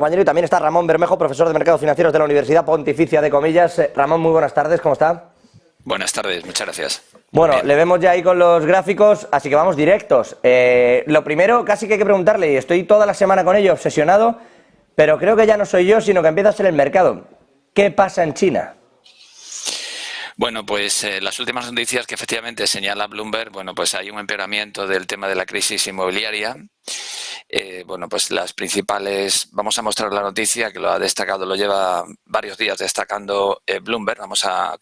Compañero, y también está Ramón Bermejo, profesor de Mercados Financieros de la Universidad Pontificia de Comillas. Ramón, muy buenas tardes, ¿cómo está? Buenas tardes, muchas gracias. Bueno, Bien. le vemos ya ahí con los gráficos, así que vamos directos. Lo primero, casi que hay que preguntarle, y estoy toda la semana con ello obsesionado, pero creo que ya no soy yo, sino que empieza a ser el mercado. ¿Qué pasa en China? Bueno, pues las últimas noticias que efectivamente señala Bloomberg, bueno, pues hay un empeoramiento del tema de la crisis inmobiliaria. Bueno, pues las principales, vamos a mostrar la noticia que lo ha destacado, lo lleva varios días destacando Bloomberg, vamos a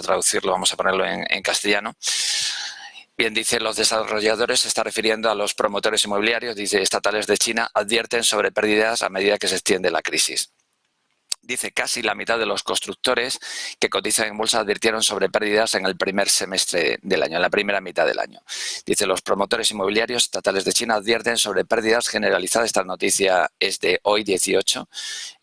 traducirlo, vamos a ponerlo en castellano. Bien, dice, los desarrolladores, se está refiriendo a los promotores inmobiliarios, dice, estatales de China, advierten sobre pérdidas a medida que se extiende la crisis. Dice, casi la mitad de los constructores que cotizan en bolsa advirtieron sobre pérdidas en el primer semestre del año, en la primera mitad del año. Dice, los promotores inmobiliarios estatales de China advierten sobre pérdidas generalizadas. Esta noticia es de hoy, 18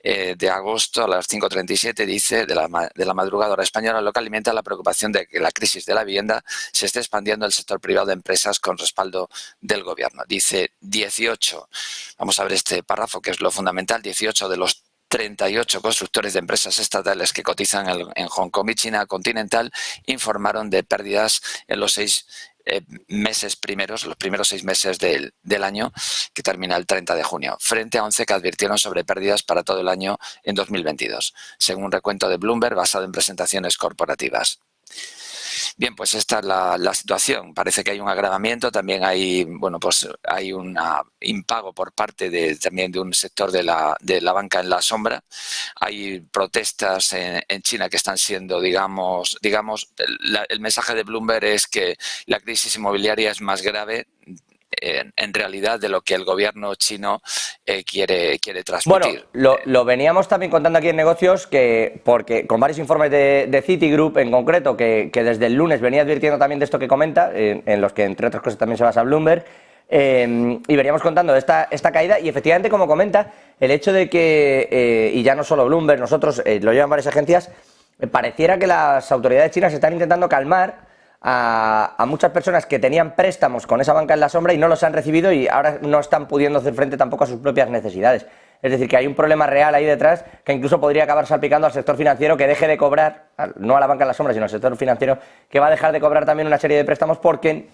de agosto, a las 5:37, dice, de la madrugada hora española, lo que alimenta la preocupación de que la crisis de la vivienda se esté expandiendo al sector privado de empresas con respaldo del gobierno. Dice, 18, vamos a ver este párrafo que es lo fundamental, 18 de los 38 constructores de empresas estatales que cotizan en Hong Kong y China continental informaron de pérdidas en los los primeros 6 meses del año, que termina el 30 de junio, frente a 11 que advirtieron sobre pérdidas para todo el año en 2022, según un recuento de Bloomberg basado en presentaciones corporativas. Bien, pues esta es la situación. Parece que hay un agravamiento, también hay, bueno, pues hay un impago por parte también de un sector de la banca en la sombra. Hay protestas en China que están siendo, digamos, el mensaje de Bloomberg es que la crisis inmobiliaria es más grave en realidad de lo que el gobierno chino quiere Bueno, transmitir. lo veníamos también contando aquí en negocios, porque con varios informes de Citigroup en concreto, que desde el lunes venía advirtiendo también de esto que comenta, en los que entre otras cosas también se basa Bloomberg, y veníamos contando esta caída, y efectivamente, como comenta, el hecho de que, y ya no solo Bloomberg, nosotros lo llevan varias agencias, pareciera que las autoridades chinas están intentando calmar a muchas personas que tenían préstamos con esa banca en la sombra y no los han recibido y ahora no están pudiendo hacer frente tampoco a sus propias necesidades. Es decir, que hay un problema real ahí detrás que incluso podría acabar salpicando al sector financiero, que deje de cobrar, no a la banca en la sombra, sino al sector financiero, que va a dejar de cobrar también una serie de préstamos porque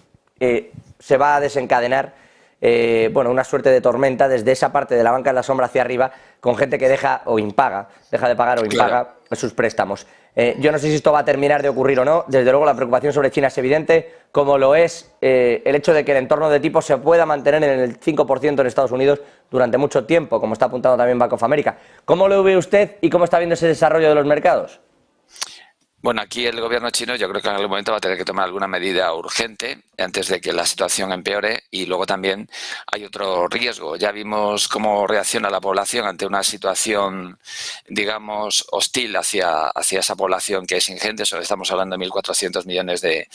se va a desencadenar bueno, una suerte de tormenta desde esa parte de la banca en la sombra hacia arriba, con gente que deja de pagar o impaga sus préstamos. Yo no sé si esto va a terminar de ocurrir o no. Desde luego la preocupación sobre China es evidente, como lo es el hecho de que el entorno de tipos se pueda mantener en el 5% en Estados Unidos durante mucho tiempo, como está apuntando también Bank of America. ¿Cómo lo ve usted y cómo está viendo ese desarrollo de los mercados? Bueno, aquí el gobierno chino yo creo que en algún momento va a tener que tomar alguna medida urgente antes de que la situación empeore, y luego también hay otro riesgo. Ya vimos cómo reacciona la población ante una situación, digamos, hostil hacia esa población que es ingente. Estamos hablando de 1.400 millones de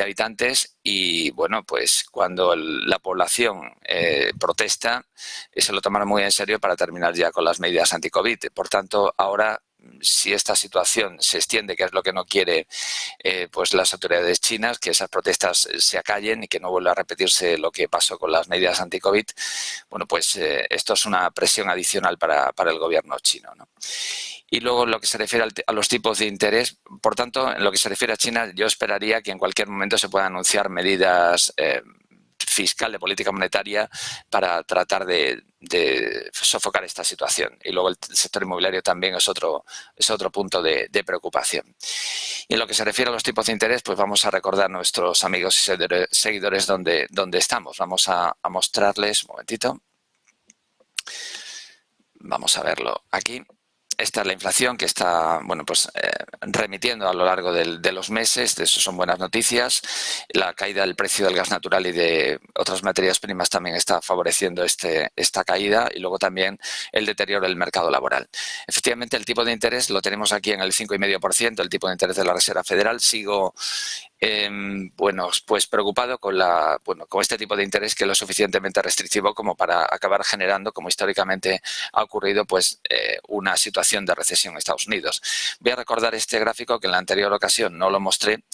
habitantes, y bueno, pues cuando la población protesta, se lo toman muy en serio para terminar ya con las medidas anti-COVID. Por tanto, ahora, si esta situación se extiende, que es lo que no quiere pues las autoridades chinas, que esas protestas se acallen y que no vuelva a repetirse lo que pasó con las medidas anti-COVID, bueno, pues esto es una presión adicional para el gobierno chino, ¿no? Y luego, en lo que se refiere a los tipos de interés, por tanto, en lo que se refiere a China, yo esperaría que en cualquier momento se puedan anunciar medidas fiscal, de política monetaria, para tratar de sofocar esta situación. Y luego el sector inmobiliario también es otro punto de preocupación. Y en lo que se refiere a los tipos de interés, pues vamos a recordar a nuestros amigos y seguidores dónde estamos. Vamos a mostrarles, un momentito. Vamos a verlo aquí. Esta es la inflación que está, bueno, pues remitiendo a lo largo de los meses. De eso son buenas noticias. La caída del precio del gas natural y de otras materias primas también está favoreciendo esta caída, y luego también el deterioro del mercado laboral. Efectivamente, el tipo de interés lo tenemos aquí en el 5,5%, el tipo de interés de la Reserva Federal. Sigo bueno, pues preocupado con este tipo de interés, que es lo suficientemente restrictivo como para acabar generando, como históricamente ha ocurrido, pues una situación de recesión en Estados Unidos. Voy a recordar este gráfico que en la anterior ocasión no lo mostré,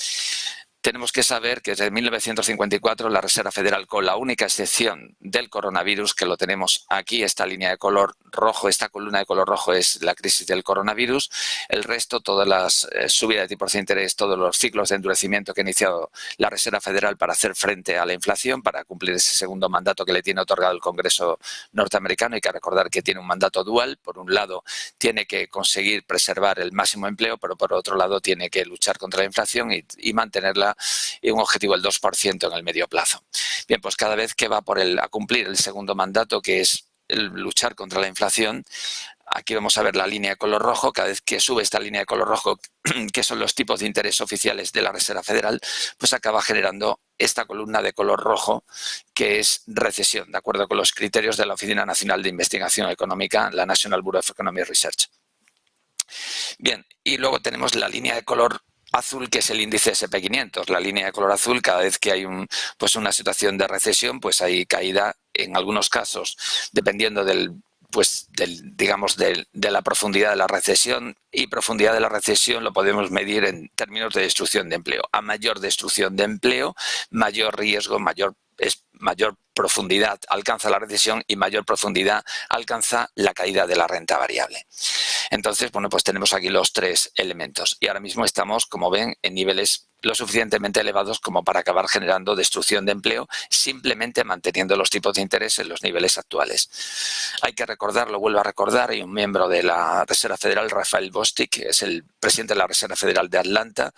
tenemos que saber que desde 1954 la Reserva Federal, con la única excepción del coronavirus, que lo tenemos aquí, esta línea de color rojo, esta columna de color rojo es la crisis del coronavirus, el resto, todas las subidas de tipos de interés, todos los ciclos de endurecimiento que ha iniciado la Reserva Federal para hacer frente a la inflación, para cumplir ese segundo mandato que le tiene otorgado el Congreso norteamericano. Hay que recordar que tiene un mandato dual. Por un lado, tiene que conseguir preservar el máximo empleo, pero por otro lado tiene que luchar contra la inflación y mantenerla un objetivo del 2% en el medio plazo. Bien, pues cada vez que va a cumplir el segundo mandato, que es el luchar contra la inflación, aquí vamos a ver la línea de color rojo. Cada vez que sube esta línea de color rojo, que son los tipos de interés oficiales de la Reserva Federal, pues acaba generando esta columna de color rojo, que es recesión, de acuerdo con los criterios de la Oficina Nacional de Investigación Económica, la National Bureau of Economic Research. Bien, y luego tenemos la línea de color azul, que es el índice SP500. La línea de color azul, cada vez que hay una situación de recesión, pues hay caída en algunos casos, dependiendo de la profundidad de la recesión, y profundidad de la recesión lo podemos medir en términos de destrucción de empleo. A mayor destrucción de empleo, mayor riesgo, mayor profundidad alcanza la recesión y mayor profundidad alcanza la caída de la renta variable. Entonces, bueno, pues tenemos aquí los tres elementos y ahora mismo estamos, como ven, en niveles lo suficientemente elevados como para acabar generando destrucción de empleo, simplemente manteniendo los tipos de interés en los niveles actuales. Hay que recordarlo, vuelvo a recordar, hay un miembro de la Reserva Federal, Rafael Bostic, que es el presidente de la Reserva Federal de Atlanta,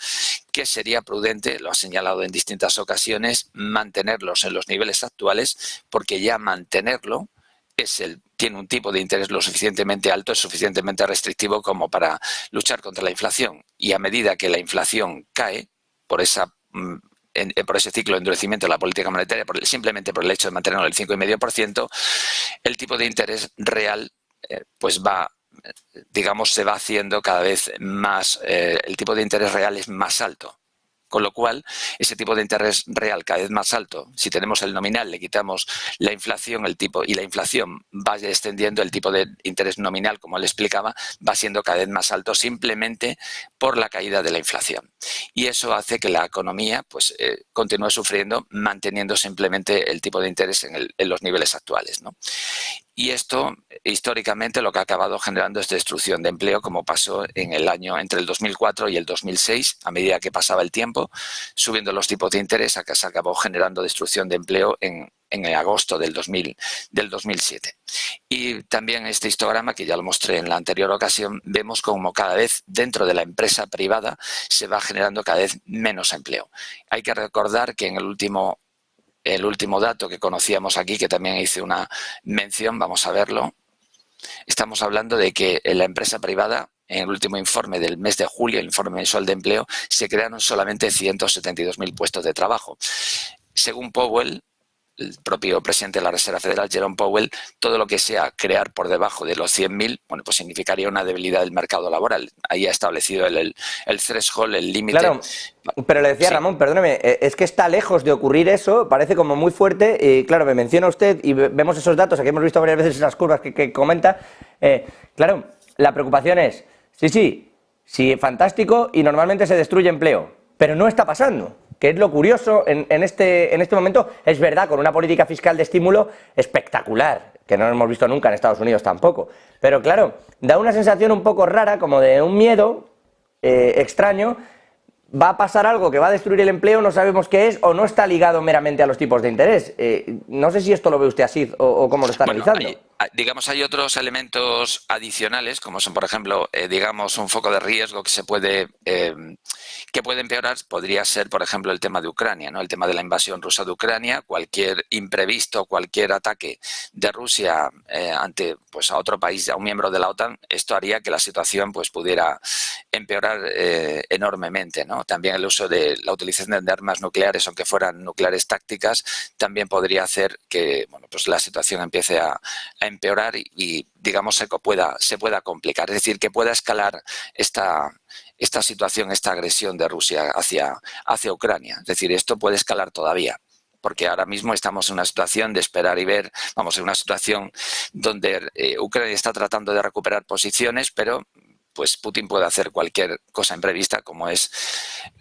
que sería prudente, lo ha señalado en distintas ocasiones, mantenerlos en los niveles actuales, porque ya mantenerlo tiene un tipo de interés lo suficientemente alto, es suficientemente restrictivo como para luchar contra la inflación. Y a medida que la inflación cae, por ese ciclo de endurecimiento de la política monetaria, simplemente por el hecho de mantenerlo en el 5,5%, el tipo de interés real se va haciendo cada vez más, el tipo de interés real es más alto. Con lo cual, ese tipo de interés real cada vez más alto, si tenemos el nominal, le quitamos la inflación, y la inflación va descendiendo, el tipo de interés nominal, como le explicaba, va siendo cada vez más alto simplemente por la caída de la inflación. Y eso hace que la economía continúe sufriendo, manteniendo simplemente el tipo de interés en los niveles actuales, ¿no? Y esto, históricamente, lo que ha acabado generando es destrucción de empleo, como pasó en el año entre el 2004 y el 2006, a medida que pasaba el tiempo, subiendo los tipos de interés, se acabó generando destrucción de empleo en agosto del 2007. Y también este histograma, que ya lo mostré en la anterior ocasión, vemos como cada vez dentro de la empresa privada se va generando cada vez menos empleo. Hay que recordar que en el último dato que conocíamos aquí, que también hice una mención, vamos a verlo, estamos hablando de que en la empresa privada, en el último informe del mes de julio, el informe mensual de empleo, se crearon solamente 172.000 puestos de trabajo. Según Powell, el propio presidente de la Reserva Federal, Jerome Powell, todo lo que sea crear por debajo de los 100.000, bueno, pues significaría una debilidad del mercado laboral. Ahí ha establecido el threshold, el límite. Claro, pero le decía, sí, Ramón, perdóneme, es que está lejos de ocurrir eso, parece como muy fuerte, y claro, me menciona usted y vemos esos datos, aquí hemos visto varias veces esas curvas que comenta. Claro, la preocupación es, sí, fantástico, y normalmente se destruye empleo, pero no está pasando. Que es lo curioso en este momento, es verdad, con una política fiscal de estímulo espectacular, que no hemos visto nunca en Estados Unidos tampoco. Pero claro, da una sensación un poco rara, como de un miedo extraño. Va a pasar algo que va a destruir el empleo, no sabemos qué es, o no está ligado meramente a los tipos de interés. No sé si esto lo ve usted así o cómo lo está analizando. Hay otros elementos adicionales, como son, por ejemplo, un foco de riesgo que puede empeorar. Podría ser, por ejemplo, el tema de Ucrania, ¿no? El tema de la invasión rusa de Ucrania, cualquier imprevisto, cualquier ataque de Rusia a otro país, a un miembro de la OTAN, esto haría que la situación pudiera empeorar enormemente, ¿no? También el uso de la utilización de armas nucleares, aunque fueran nucleares tácticas, también podría hacer que la situación empiece a empeorar y digamos se pueda complicar, es decir, que pueda escalar esta situación, esta agresión de Rusia hacia Ucrania. Es decir, esto puede escalar todavía, porque ahora mismo estamos en una situación de esperar y ver, en una situación donde Ucrania está tratando de recuperar posiciones, pero pues Putin puede hacer cualquier cosa imprevista, como es,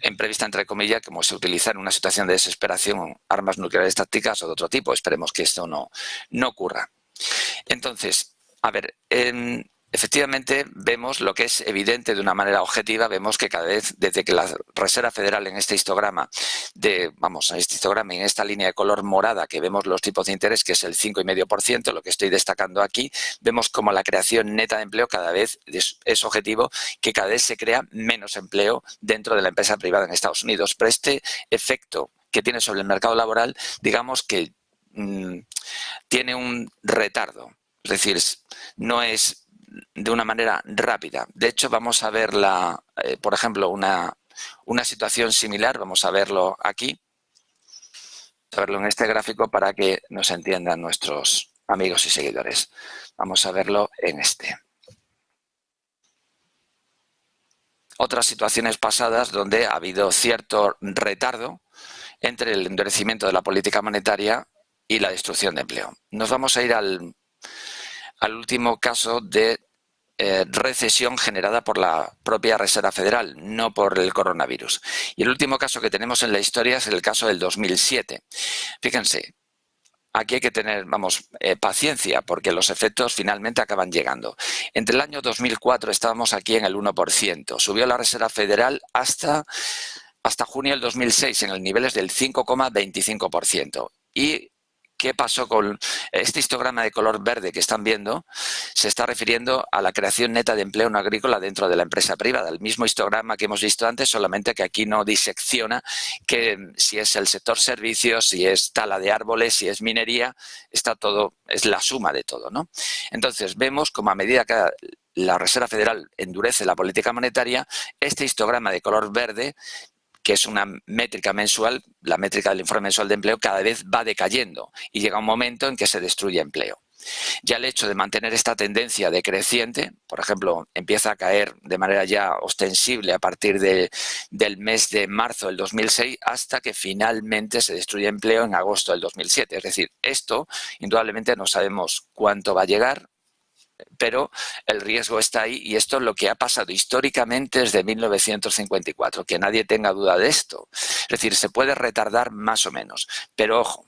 imprevista entre comillas, como es utilizar en una situación de desesperación armas nucleares tácticas o de otro tipo. Esperemos que esto no ocurra. Entonces, a ver, efectivamente vemos lo que es evidente de una manera objetiva, vemos que cada vez, desde que la Reserva Federal en este histograma, en esta línea de color morada que vemos los tipos de interés, que es el 5,5%, lo que estoy destacando aquí, vemos como la creación neta de empleo cada vez es objetivo, que cada vez se crea menos empleo dentro de la empresa privada en Estados Unidos. Pero este efecto que tiene sobre el mercado laboral, digamos que tiene un retardo, es decir, no es de una manera rápida. De hecho, vamos a ver, por ejemplo, una situación similar, vamos a verlo aquí, a verlo en este gráfico para que nos entiendan nuestros amigos y seguidores. Vamos a verlo en este. Otras situaciones pasadas donde ha habido cierto retardo entre el endurecimiento de la política monetaria y la destrucción de empleo. Nos vamos a ir al último caso de recesión generada por la propia Reserva Federal, no por el coronavirus. Y el último caso que tenemos en la historia es el caso del 2007. Fíjense, aquí hay que tener, paciencia, porque los efectos finalmente acaban llegando. Entre el año 2004 estábamos aquí en el 1%. Subió la Reserva Federal hasta junio del 2006 en el niveles del 5,25%. Y ¿qué pasó con este histograma de color verde que están viendo? Se está refiriendo a la creación neta de empleo no agrícola dentro de la empresa privada. El mismo histograma que hemos visto antes, solamente que aquí no disecciona que si es el sector servicios, si es tala de árboles, si es minería, está todo, es la suma de todo, ¿no? Entonces vemos como a medida que la Reserva Federal endurece la política monetaria, este histograma de color verde, que es una métrica mensual, la métrica del informe mensual de empleo, cada vez va decayendo y llega un momento en que se destruye empleo. Ya el hecho de mantener esta tendencia decreciente, por ejemplo, empieza a caer de manera ya ostensible a partir del mes de marzo del 2006 hasta que finalmente se destruye empleo en agosto del 2007. Es decir, esto indudablemente no sabemos cuánto va a llegar, pero el riesgo está ahí y esto es lo que ha pasado históricamente desde 1954, que nadie tenga duda de esto. Es decir, se puede retardar más o menos, pero ojo,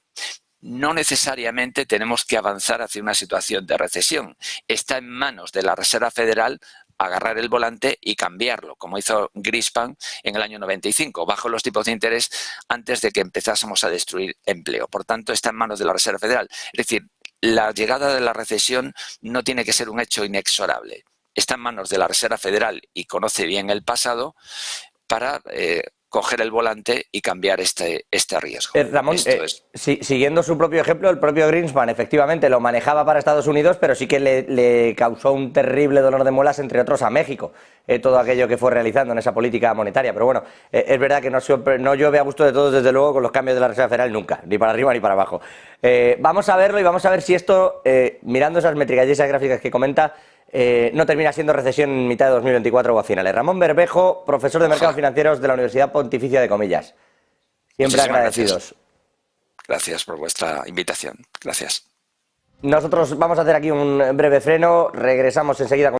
no necesariamente tenemos que avanzar hacia una situación de recesión. Está en manos de la Reserva Federal agarrar el volante y cambiarlo, como hizo Greenspan en el año 95, bajo los tipos de interés antes de que empezásemos a destruir empleo. Por tanto, está en manos de la Reserva Federal. Es decir, la llegada de la recesión no tiene que ser un hecho inexorable. Está en manos de la Reserva Federal y conoce bien el pasado para coger el volante y cambiar este riesgo. Ramón, siguiendo su propio ejemplo, el propio Greenspan efectivamente lo manejaba para Estados Unidos, pero sí que le causó un terrible dolor de muelas, entre otros, a México, todo aquello que fue realizando en esa política monetaria. Pero bueno, es verdad que no llueve a gusto de todos, desde luego, con los cambios de la Reserva Federal nunca, ni para arriba ni para abajo. Vamos a verlo y vamos a ver si esto, mirando esas métricas y esas gráficas que comenta, no termina siendo recesión en mitad de 2024 o a finales. Ramón Bermejo, profesor de Mercados Financieros de la Universidad Pontificia de Comillas. Siempre agradecidos. Gracias por vuestra invitación. Gracias. Nosotros vamos a hacer aquí un breve freno. Regresamos enseguida con